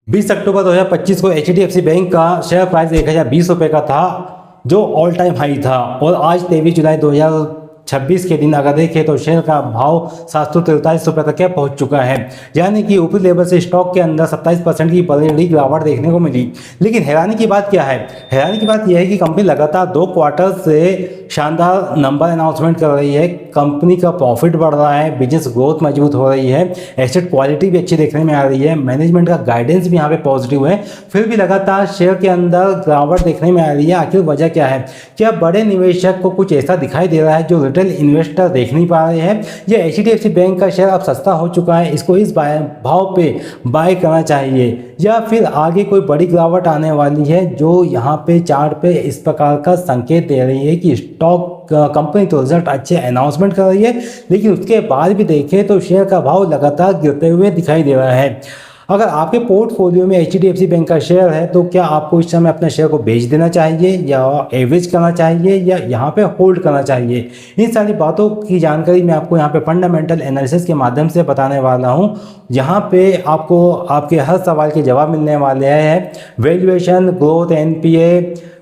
20 अक्टूबर 2025 को HDFC bank का share price 1020 रुपये का था, जो ऑल टाइम हाई था। और आज 23 जुलाई 2026 के दिन अगर देखें तो शेयर का भाव 743 रुपये तक पहुंच चुका है। यानी कि ऊपरी लेवल से स्टॉक के अंदर 27% की बड़ी गिरावट देखने को मिली। लेकिन हैरानी की बात क्या है? हैरानी की बात यह है कि कंपनी लगातार 2 क्वार्टर से शानदार नंबर अनाउंसमेंट कर रही है। कंपनी का प्रॉफिट बढ़ रहा है, बिजनेस ग्रोथ मजबूत हो रही है, एसेट क्वालिटी भी अच्छी देखने में आ रही है, मैनेजमेंट का गाइडेंस भी यहाँ पे पॉजिटिव है। फिर भी लगातार शेयर के अंदर गिरावट देखने में आ रही है। आखिर वजह क्या है? क्या बड़े निवेशक को कुछ ऐसा दिखाई दे रहा है जो रिटेल इन्वेस्टर देख नहीं पा रहे हैं? या एचडीएफसी बैंक का शेयर अब सस्ता हो चुका है, इसको इस भाव पे बाय करना चाहिए? या फिर आगे कोई बड़ी गिरावट आने वाली है जो यहाँ पे चार्ट पे इस प्रकार का संकेत दे रही है कि स्टॉक कंपनी तो रिजल्ट अच्छे अनाउंसमेंट कर रही है, लेकिन उसके बाद भी देखें तो शेयर का भाव लगातार गिरते हुए दिखाई दे रहा है। अगर आपके पोर्टफोलियो में एचडीएफसी बैंक का शेयर है तो क्या आपको इस समय अपने शेयर को बेच देना चाहिए, या एवरेज करना चाहिए, या यहाँ पे होल्ड करना चाहिए? इन सारी बातों की जानकारी मैं आपको यहाँ पे फंडामेंटल एनालिसिस के माध्यम से बताने वाला हूँ। यहाँ पे आपको आपके हर सवाल के जवाब मिलने वाले हैं। Valuation, growth, NPA,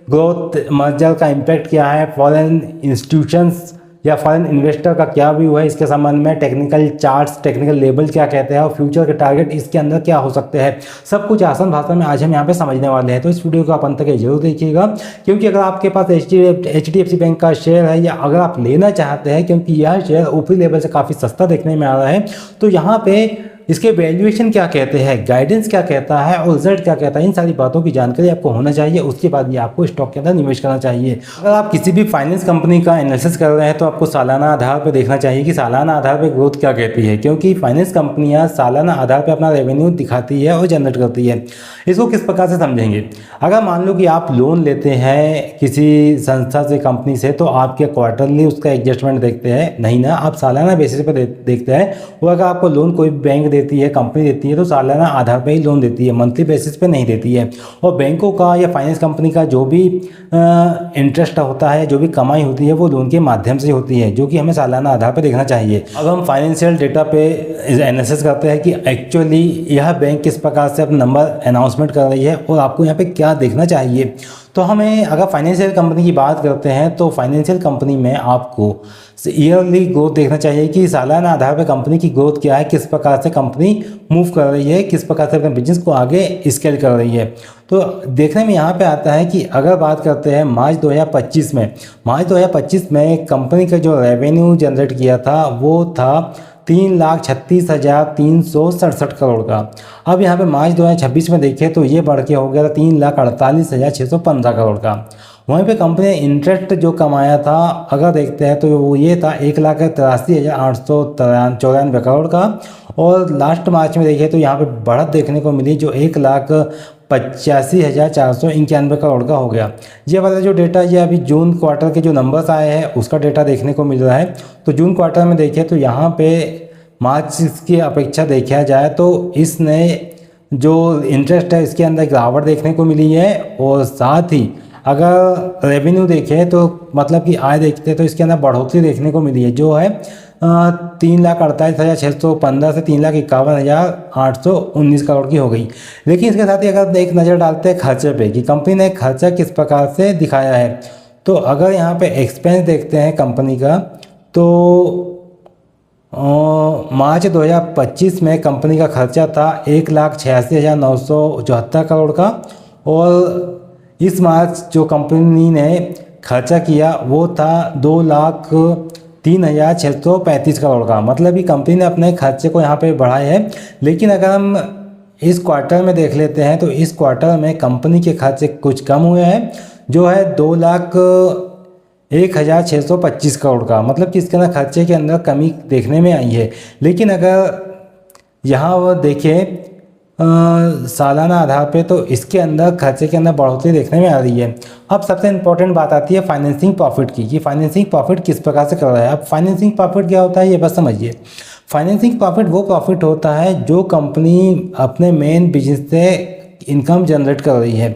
growth merger का इम्पैक्ट क्या है, फॉरेन इंस्टीट्यूशंस या फॉरेन इन्वेस्टर का क्या व्यू है इसके संबंध में, टेक्निकल चार्ट्स, टेक्निकल लेवल क्या कहते हैं, और फ्यूचर के टारगेट इसके अंदर क्या हो सकते हैं, सब कुछ आसान भाषा में आज हम यहाँ पे समझने वाले हैं। तो इस वीडियो को आप अंत तक जरूर देखिएगा, क्योंकि अगर आपके पास एचडीएफसी बैंक का शेयर है या अगर आप लेना चाहते हैं, क्योंकि यह शेयर ऊपरी लेवल से काफ़ी सस्ता देखने में आ रहा है, तो यहाँ पे इसके वैल्यूएशन क्या कहते हैं, गाइडेंस क्या कहता है और रिजल्ट क्या कहता है, इन सारी बातों की जानकारी आपको होना चाहिए। उसके बाद ही आपको स्टॉक के अंदर निवेश करना चाहिए। अगर आप किसी भी फाइनेंस कंपनी का एनालिसिस कर रहे हैं तो आपको सालाना आधार पर देखना चाहिए कि सालाना आधार पर ग्रोथ क्या कहती है, क्योंकि फाइनेंस कंपनियां सालाना आधार पर अपना रेवेन्यू दिखाती है और जनरेट करती है। इसको किस प्रकार से समझेंगे? अगर मान लो कि आप लोन लेते हैं किसी संस्था से, कंपनी से, तो आपके क्वार्टरली उसका एडजस्टमेंट देखते हैं, नहीं ना, आप सालाना बेसिस पर देखते हैं। और अगर आपको लोन कोई बैंक देती है, कंपनी देती है, तो सालाना आधार पर ही लोन देती है, मंथली बेसिस पे नहीं देती है। और बैंकों का या फाइनेंस कंपनी का जो भी इंटरेस्ट होता है, जो भी कमाई होती है, वो लोन के माध्यम से होती है, जो कि हमें सालाना आधार पर देखना चाहिए। अब हम फाइनेंशियल डेटा पे एनालिसिस करते हैं कि एक्चुअली यह बैंक किस प्रकार से अपना नंबर अनाउंसमेंट कर रही है और आपको यहाँ पे क्या देखना चाहिए। तो हमें अगर फाइनेंशियल कंपनी की बात करते हैं तो फाइनेंशियल कंपनी में आपको ईयरली ग्रोथ देखना चाहिए कि सालाना आधार पर कंपनी की ग्रोथ क्या है, किस प्रकार से कंपनी मूव कर रही है, किस प्रकार से अपने बिजनेस को आगे स्केल कर रही है। तो देखने में यहाँ पे आता है कि अगर बात करते हैं मार्च 2025 में कंपनी का जो रेवेन्यू जनरेट किया था वो था 3,36,367 करोड़ का। अब यहाँ पे मार्च 2026 में देखें तो ये बढ़ के हो गया था 3,48,615 करोड़ का। वहीं पे कंपनी ने इंटरेस्ट जो कमाया था अगर देखते हैं तो वो ये था 1,83,894 करोड़ का। और लास्ट मार्च में देखिए तो यहाँ पे बढ़त देखने को मिली जो 1,85,491 करोड़ का हो गया। ये वाला जो डेटा ये अभी जून क्वार्टर के जो नंबर्स आए हैं उसका डेटा देखने को मिल रहा है। तो जून क्वार्टर में देखिए तो यहाँ पे मार्च की अपेक्षा देखा जाए तो इसने जो इंटरेस्ट है इसके अंदर गिरावट देखने को मिली है। और साथ ही अगर रेवेन्यू देखें तो मतलब कि आय देखते हैं तो इसके अंदर बढ़ोतरी देखने को मिली है, जो है 3,48,615 से 3,51,819 करोड़ की हो गई। लेकिन इसके साथ ही अगर एक नज़र डालते हैं खर्चे पे कि कंपनी ने खर्चा किस प्रकार से दिखाया है, तो अगर यहाँ पे एक्सपेंस देखते हैं कंपनी का तो मार्च 2025 में कंपनी का खर्चा था 1,86,974 करोड़ का। और इस मार्च जो कंपनी ने खर्चा किया वो था 2,03,635 करोड़ का। मतलब कि कंपनी ने अपने खर्चे को यहाँ पे बढ़ाया है। लेकिन अगर हम इस क्वार्टर में देख लेते हैं तो इस क्वार्टर में कंपनी के खर्चे कुछ कम हुए हैं, जो है 2,01,625 करोड़ का। मतलब कि इसके अंदर खर्चे के अंदर कमी देखने में आई है। लेकिन अगर यहाँ वो देखें सालाना आधार पे तो इसके अंदर खर्चे के अंदर बढ़ोतरी देखने में आ रही है। अब सबसे इम्पोर्टेंट बात आती है फाइनेंसिंग प्रॉफिट की कि फाइनेंसिंग प्रॉफिट किस प्रकार से कर रहा है। अब फाइनेंसिंग प्रॉफिट क्या होता है ये बस समझिए। फाइनेंसिंग प्रॉफिट वो प्रॉफिट होता है जो कंपनी अपने मेन बिजनेस से इनकम जनरेट कर रही है।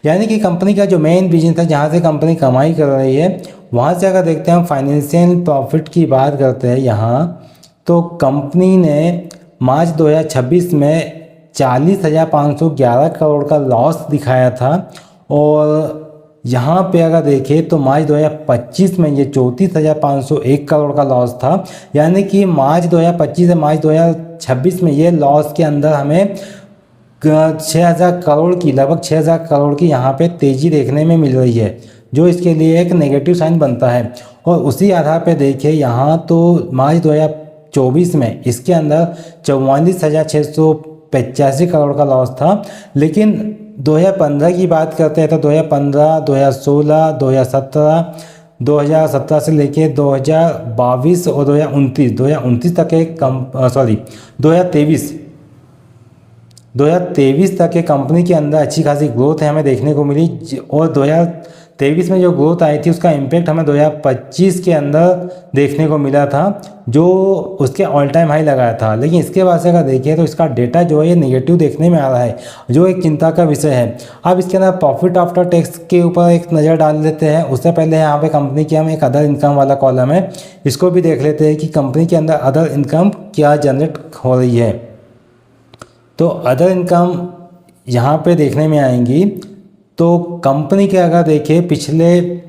यानी कि कंपनी का जो मेन बिजनेस है जहाँ से कंपनी कमाई कर रही है, वहाँ से अगर देखते हैं हम फाइनेंशियल प्रॉफिट की बात करते हैं यहाँ, तो कंपनी ने मार्च 2026 में 40,511 करोड़ का लॉस दिखाया था। और यहाँ पे अगर देखें तो मार्च 2025 में ये 34,501 करोड़ का लॉस था। यानी कि मार्च 2025 से मार्च 2026 में ये लॉस के अंदर हमें 6,000 करोड़ की, लगभग 6,000 करोड़ की यहाँ पे तेज़ी देखने में मिल रही है, जो इसके लिए एक नेगेटिव साइन बनता है। और उसी आधार पे देखें यहाँ तो मार्च 2024 में इसके अंदर 44,685 करोड़ का लॉस था। लेकिन 2015 की बात करते हैं तो 2015, 2016, 2017, 2017 से लेके 2022 और 2029 तक एक 2023 तक एक कंपनी के अंदर अच्छी खासी ग्रोथ है हमें देखने को मिली। और 2023 में जो ग्रोथ आई थी उसका इम्पैक्ट हमें 2025 के अंदर देखने को मिला था, जो उसके ऑल टाइम हाई लगाया था। लेकिन इसके बाद से अगर देखिए तो इसका डेटा जो है ये निगेटिव देखने में आ रहा है, जो एक चिंता का विषय है। अब इसके अंदर प्रॉफिट आफ्टर टैक्स के ऊपर एक नज़र डाल लेते हैं। उससे पहले यहाँ पे कंपनी की हम एक अदर इनकम वाला कॉलम है, इसको भी देख लेते हैं कि कंपनी के अंदर अदर इनकम क्या जनरेट हो रही है। तो अदर इनकम यहाँ पे देखने में आएंगी तो कंपनी के अगर देखें पिछले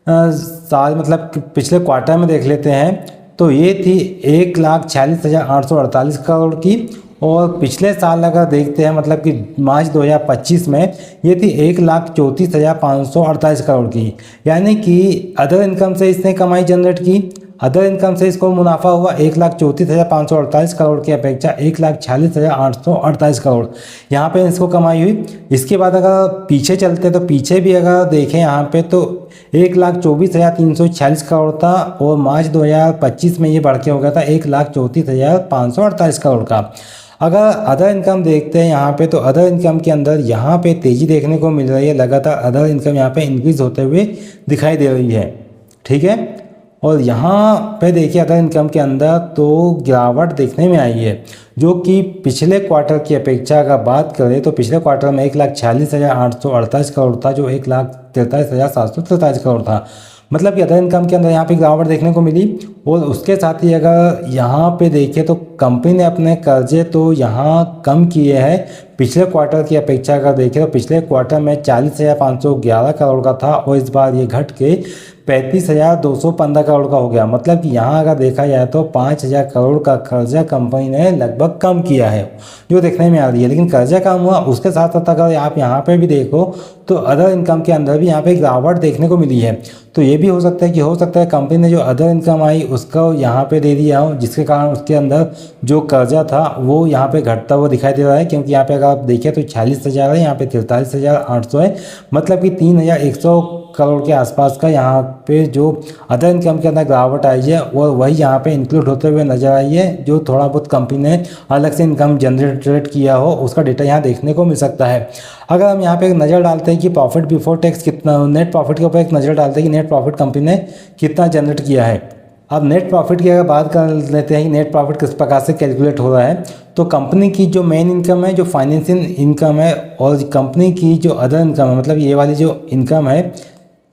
साल, मतलब पिछले क्वार्टर में देख लेते हैं तो ये थी 1,46,848 करोड़ की। और पिछले साल अगर देखते हैं मतलब कि मार्च 2025 में ये थी 1,34,548 करोड़ की। यानी कि अदर इनकम से इसने कमाई जनरेट की, अदर इनकम से इसको मुनाफा हुआ 1,34,548 करोड़ की अपेक्षा 1,46,848 करोड़ यहाँ पे इसको कमाई हुई। इसके बाद अगर पीछे चलते तो पीछे भी अगर देखें यहाँ पे तो 1,24,346 करोड़ था और मार्च 2025 में ये बढ़ के हो गया था 1,34,548 करोड़ का। अगर अदर इनकम देखते हैं यहाँ पे तो अदर इनकम के अंदर यहाँ पे तेज़ी देखने को मिल रही है, लगातार अदर इनकम यहाँ पे इंक्रीज होते हुए दिखाई दे रही है। ठीक है, और यहाँ पे देखिए अदर इनकम के अंदर तो गिरावट देखने में आई है, जो कि पिछले क्वार्टर की अपेक्षा अगर बात करें तो पिछले क्वार्टर में 1,46,848 करोड़ था, जो 1,43,743 करोड़ था। मतलब कि अदर इनकम के अंदर यहाँ पे गिरावट देखने को मिली। और उसके साथ ही अगर यहाँ पे देखें तो कंपनी ने अपने कर्जे तो यहाँ कम किए हैं पिछले क्वार्टर की अपेक्षा अगर देखें तो पिछले क्वार्टर में 40,511 करोड़ का था और इस बार ये घट के 35,215 करोड़ का हो गया। मतलब कि यहाँ अगर देखा जाए तो 5,000 करोड़ का कर्जा कंपनी ने लगभग कम किया है, जो देखने में आ रही है। लेकिन कर्जा कम हुआ, उसके साथ साथ अगर आप यहाँ पे भी देखो तो अदर इनकम के अंदर भी यहाँ पे गिरावट देखने को मिली है। तो ये भी हो सकता है कंपनी ने जो अदर इनकम आई उसको यहाँ पे दे दिया हो, जिसके कारण उसके अंदर जो कर्जा था वो यहाँ पे घटता हुआ दिखाई दे रहा है। क्योंकि यहाँ पे अगर आप देखिए तो 46,000 है, यहाँ पे 43,800 है, मतलब कि 3,100 करोड़ के आसपास का यहाँ पे जो अदर इनकम के अंदर गिरावट आई है और वही यहाँ पे इंक्लूड होते हुए नजर आई है। जो थोड़ा बहुत कंपनी ने अलग से इनकम जनरेट किया हो उसका डेटा यहाँ देखने को मिल सकता है। अगर हम यहाँ पे एक नज़र डालते हैं कि प्रॉफिट बिफोर टैक्स कितना, नेट प्रॉफिट के ऊपर एक नज़र डालते हैं कि नेट प्रॉफिट कंपनी ने कितना जनरेट किया है। अब नेट प्रॉफिट की अगर बात कर लेते हैं कि नेट प्रॉफिट किस प्रकार से कैलकुलेट हो रहा है, तो कंपनी की जो मेन इनकम है, जो फाइनेंशियल इनकम है, और कंपनी की जो अदर इनकम है, मतलब ये वाली जो इनकम है,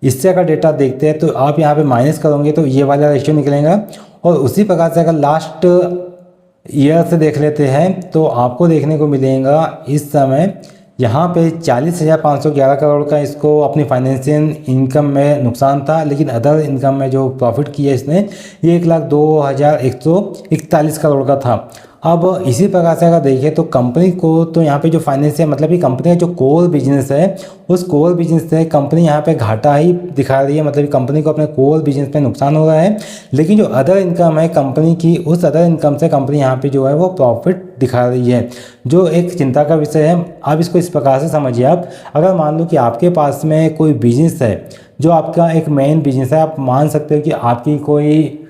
इससे अगर डेटा देखते हैं तो आप यहाँ पे माइनस करोगे तो ये वाला रेशियो निकलेगा। और उसी प्रकार से अगर लास्ट ईयर से देख लेते हैं तो आपको देखने को मिलेगा इस समय यहाँ पे 40,511 करोड़ का इसको अपनी फाइनेंशियल इनकम में नुकसान था। लेकिन अदर इनकम में जो प्रॉफिट किया इसने ये 1,02,141 करोड़ का था। अब इसी प्रकार से अगर देखें तो कंपनी को तो यहाँ पे जो फाइनेंस है, मतलब कि कंपनी का जो कोर बिजनेस है, उस कोर बिजनेस से कंपनी यहाँ पे घाटा ही दिखा रही है, मतलब कंपनी को अपने कोर बिजनेस पे नुकसान हो रहा है। लेकिन जो अदर इनकम है कंपनी की, उस अदर इनकम से कंपनी यहाँ पे जो है वो प्रॉफिट दिखा रही है, जो एक चिंता का विषय है। आप इसको इस प्रकार से समझिए, आप अगर मान लो कि आपके पास में कोई बिजनेस है जो आपका एक मेन बिजनेस है, आप मान सकते हो कि आपकी कोई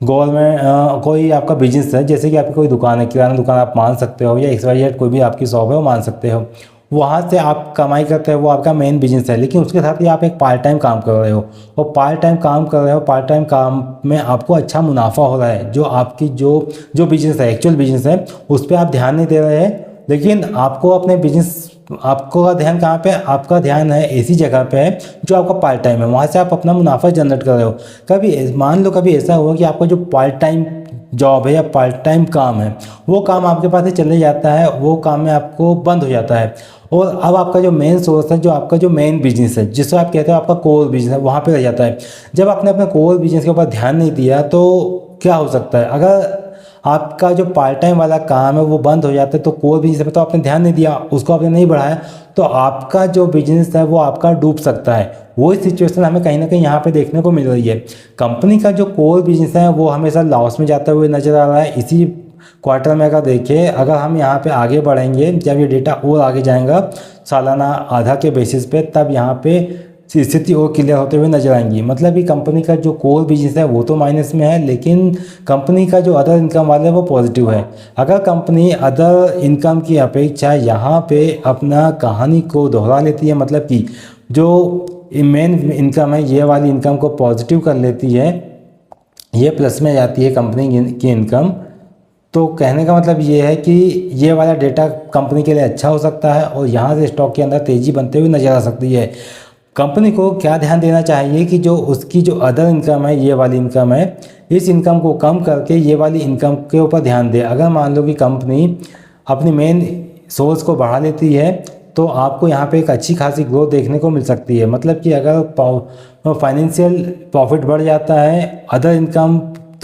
गवर्नमेंट कोई आपका बिजनेस है, जैसे कि आपकी कोई दुकान है, किराना दुकान आप मान सकते हो, या XYZ कोई भी आपकी शॉप है वो मान सकते हो, वहाँ से आप कमाई करते हो, वो आपका मेन बिजनेस है। लेकिन उसके साथ ही आप एक पार्ट टाइम काम कर रहे हो, और पार्ट टाइम काम कर रहे हो, पार्ट टाइम काम में आपको अच्छा मुनाफा हो रहा है। जो आपकी जो बिजनेस है, एक्चुअल बिजनेस है, उस पर आप ध्यान नहीं दे रहे हैं। लेकिन आपको अपने बिजनेस, आपका ध्यान कहाँ पे, आपका ध्यान है ऐसी जगह पे है जो आपका पार्ट टाइम है, वहाँ से आप अपना मुनाफा जनरेट कर रहे हो। कभी मान लो कभी ऐसा हुआ कि आपका जो पार्ट टाइम जॉब है या पार्ट टाइम काम है, वो काम आपके पास से चले जाता है, वो काम में आपको बंद हो जाता है। और अब आपका जो मेन सोर्स है, जो आपका जो मेन बिजनेस है, जिसको आप कहते हो आपका कोर बिजनेस है, वहाँ पे रह जाता है। जब आपने अपने कोर बिजनेस के ऊपर ध्यान नहीं दिया तो क्या हो सकता है, अगर आपका जो पार्ट टाइम वाला काम है वो बंद हो जाता है तो कोर बिजनेस पे तो आपने ध्यान नहीं दिया, उसको आपने नहीं बढ़ाया, तो आपका जो बिजनेस है वो आपका डूब सकता है। वही सिचुएशन हमें कहीं ना कहीं यहाँ पे देखने को मिल रही है। कंपनी का जो कोर बिजनेस है वो हमेशा लॉस में जाता हुए नजर आ रहा है। इसी क्वार्टर में अगर देखें, अगर हम यहाँ पे आगे बढ़ेंगे, जब ये डेटा और आगे जाएगा सालाना आधा के बेसिस पे, तब यहाँ पे स्थिति और क्लियर होते हुए नजर आएंगी। मतलब कि कंपनी का जो कोर बिजनेस है वो तो माइनस में है, लेकिन कंपनी का जो अदर इनकम वाला है वो पॉजिटिव है। अगर कंपनी अदर इनकम की अपेक्षा यहाँ पे अपना कहानी को दोहरा लेती है, मतलब कि जो मेन इनकम है ये वाली इनकम को पॉजिटिव कर लेती है, ये प्लस में जाती है कंपनी की इनकम, तो कहने का मतलब ये है कि ये वाला डेटा कंपनी के लिए अच्छा हो सकता है और यहाँ से स्टॉक के अंदर तेज़ी बनते हुए नजर आ सकती है। कंपनी को क्या ध्यान देना चाहिए कि जो उसकी जो अदर इनकम है, ये वाली इनकम है, इस इनकम को कम करके ये वाली इनकम के ऊपर ध्यान दे। अगर मान लो कि कंपनी अपनी मेन सोर्स को बढ़ा लेती है तो आपको यहाँ पे एक अच्छी खासी ग्रोथ देखने को मिल सकती है। मतलब कि अगर फाइनेंशियल प्रॉफिट बढ़ जाता है, अदर इनकम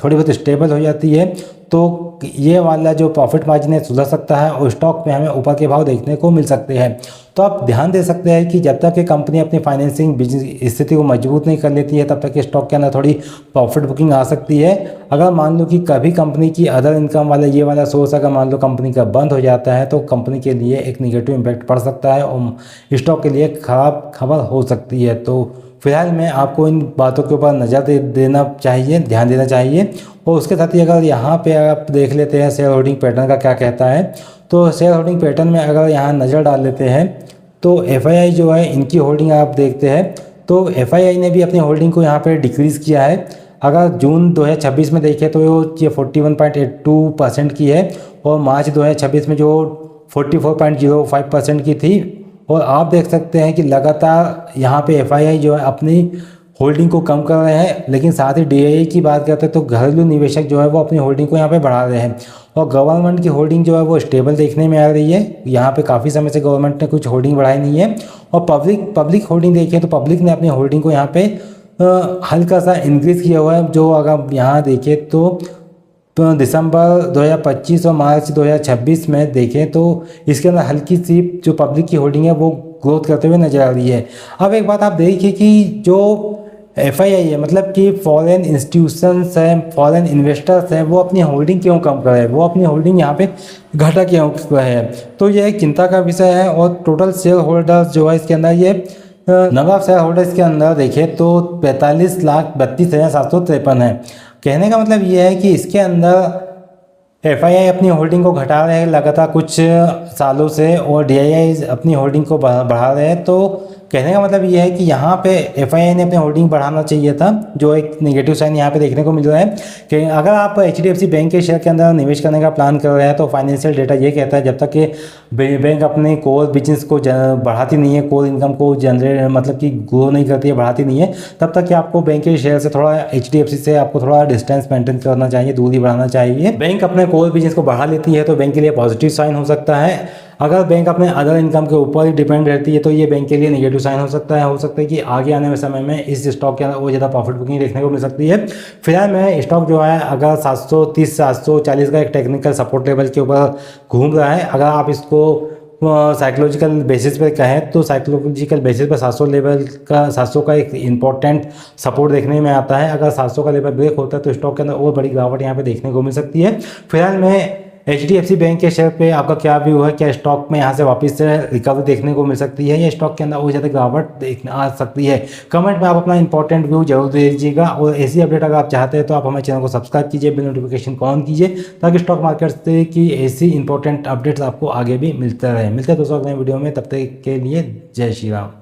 थोड़ी बहुत स्टेबल हो जाती है, तो ये वाला जो प्रॉफिट मार्जिन है सुधर सकता है और स्टॉक में हमें ऊपर के भाव देखने को मिल सकते हैं। तो आप ध्यान दे सकते हैं कि जब तक कि कंपनी अपनी फाइनेंसिंग बिजनेस स्थिति को मजबूत नहीं कर लेती है, तब तक स्टॉक के अंदर थोड़ी प्रॉफिट बुकिंग आ सकती है। अगर मान लो कि कभी कंपनी की अदर इनकम वाला ये वाला सोर्स अगर मान लो कंपनी का बंद हो जाता है, तो कंपनी के लिए एक निगेटिव इम्पैक्ट पड़ सकता है और स्टॉक के लिए खराब खबर हो सकती है। तो फिलहाल में आपको इन बातों के ऊपर नज़र देना चाहिए, ध्यान देना चाहिए। और उसके साथ ही अगर यहाँ पे आप देख लेते हैं शेयर होल्डिंग पैटर्न का क्या कहता है, तो शेयर होल्डिंग पैटर्न में अगर यहाँ नज़र डाल लेते हैं तो FII जो है इनकी होल्डिंग आप देखते हैं, तो FII ने भी अपनी होल्डिंग को यहाँ पे डिक्रीज़ किया है। अगर जून 2026 में देखें तो ये 41.82% की है और मार्च 2026 में जो 44.05% की थी। और आप देख सकते हैं कि लगातार यहाँ पे FII जो है अपनी होल्डिंग को कम कर रहे हैं, लेकिन साथ ही DII की बात करते हैं तो घरेलू निवेशक जो है वो अपनी होल्डिंग को यहाँ पे बढ़ा रहे हैं और गवर्नमेंट की होल्डिंग जो है वो स्टेबल देखने में आ रही है। यहाँ पे काफ़ी समय से गवर्नमेंट ने कुछ होल्डिंग बढ़ाई नहीं है। और पब्लिक होल्डिंग देखें तो पब्लिक ने अपनी होल्डिंग को यहाँ पे हल्का सा इंक्रीज़ किया हुआ है। जो अगर यहाँ देखें तो दिसंबर 2025 और मार्च 2026 में देखें तो इसके अंदर हल्की सी जो पब्लिक की होल्डिंग है वो ग्रोथ करते हुए नजर आ रही है। अब एक बात आप देखिए कि जो FII है, मतलब कि फॉरेन इंस्टीट्यूशंस हैं, फॉरेन इन्वेस्टर्स हैं, वो अपनी होल्डिंग क्यों कम कर रहे हैं, वो अपनी होल्डिंग यहाँ पे घटा क्यों कर रहे हैं, तो यह एक चिंता का विषय है। और टोटल शेयर होल्डर्स जो है इसके अंदर ये नंबर ऑफ शेयर होल्डर्स के अंदर देखें तो 45,32,753 है। कहने का मतलब ये है कि इसके अंदर FII अपनी होल्डिंग को घटा रहे हैं लगातार कुछ सालों से और DII अपनी होल्डिंग को बढ़ा रहे हैं। तो कहने का मतलब ये है कि यहाँ पे FII ने अपनी होल्डिंग बढ़ाना चाहिए था, जो एक नेगेटिव साइन यहाँ पे देखने को मिल रहा है। कि अगर आप HDFC बैंक के शेयर के अंदर निवेश करने का प्लान कर रहे हैं तो फाइनेंशियल डेटा ये कहता है जब तक कि बैंक अपने कोर बिजनेस को बढ़ाती नहीं है, कोर इनकम को जनरेट मतलब कि ग्रो नहीं करती है, बढ़ाती नहीं है, तब तक कि आपको बैंक के शेयर से थोड़ा HDFC से आपको थोड़ा डिस्टेंस मेंटेन करना चाहिए, दूरी बढ़ाना चाहिए। बैंक अपने कोर बिजनेस को बढ़ा लेती है तो बैंक के लिए पॉजिटिव साइन हो सकता है। अगर बैंक अपने अदर इनकम के ऊपर ही डिपेंड रहती है तो ये बैंक के लिए नेगेटिव साइन हो सकता है। कि आगे आने वाले समय में इस स्टॉक के अंदर और ज़्यादा प्रॉफिट बुकिंग देखने को मिल सकती है। फिलहाल में स्टॉक जो है अगर 730 740 का एक टेक्निकल सपोर्ट लेवल के ऊपर घूम रहा है। अगर आप इसको साइकोलॉजिकल बेसिस पे कहें तो साइकोलॉजिकल बेसिस पर 700 का एक इंपॉर्टेंट सपोर्ट देखने में आता है। अगर 700 का लेवल ब्रेक होता है तो स्टॉक के अंदर और बड़ी गिरावट यहाँ पे देखने को मिल सकती है। फिलहाल में HDFC बैंक के शेयर पे आपका क्या व्यू है, क्या स्टॉक में यहाँ से वापस से रिकवरी देखने को मिल सकती है या स्टॉक के अंदर और ज़्यादा गिरावट देखने आ सकती है? कमेंट में आप अपना इंपॉर्टेंट व्यू जरूर दे दीजिएगा। और ऐसी अपडेट अगर आप चाहते हैं तो आप हमारे चैनल को सब्सक्राइब कीजिए, बेल नोटिफिकेशन को ऑन कीजिए ताकि स्टॉक मार्केट से की ऐसी इंपॉर्टेंट अपडेट्स आपको आगे भी मिलते रहे। मिलते हैं दोस्तों अगले वीडियो में, तब तक के लिए जय श्री राम।